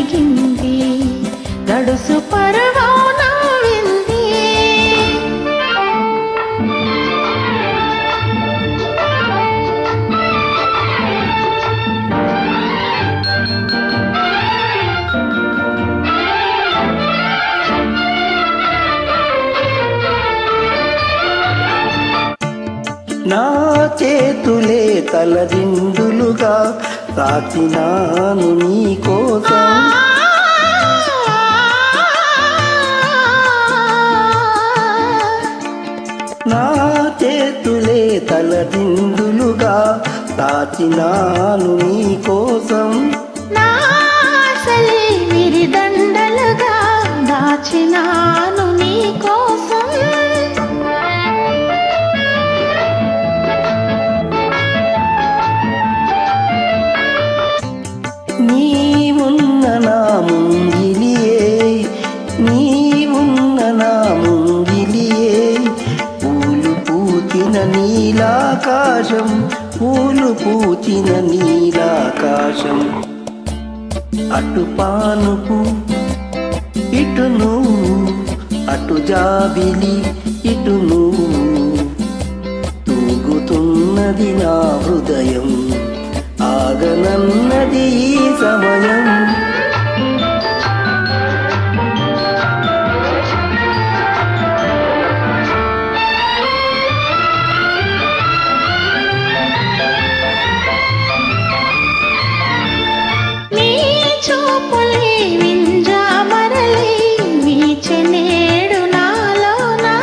కరిగింది గడుసు పర్వం నవ్వింది. నా చేతులే తలదిండులుగా తాకినాను నీ కోసం. నా చేతులే తలదిండులుగా తాకినాను నీ కోసం. నా ఆశలే విరిదండలుగా దాచినాను నీ కోసం. నీవున్న నా ముంగిలియే, నీవున్న నా ముంగిలియే, పూలు పూచిన నీలాకాశం, పూలు పూచిన నీలాకాశం. అటు పానుపు ఇటు నువ్వు, అటు జాబిలి ఇటు నువ్వు, తూగుతున్నది నా హృదయం, ఆగనన్నది ఈ సమయం. నీ చూపులే వింజామరలే వీచెనేడు నాలోనా.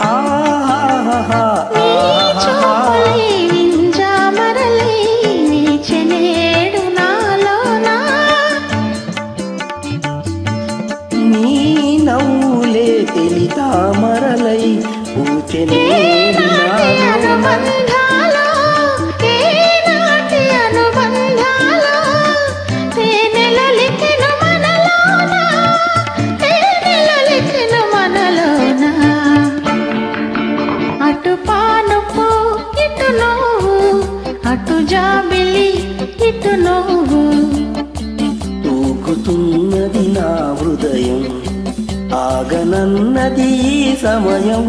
ఆహాహా నీ చూపులే వింజామరలే వీచెనేడు నాలోనా. నీ నవ్వులే తెలి తామరలై పూచెనేడు నాలోన. అటు పానుపు ఇటు నువ్వు, అటు జాబిలి ఇటు నువ్వు, తూగుతున్నది నా హృదయం, ఆగనన్నది ఈ సమయం.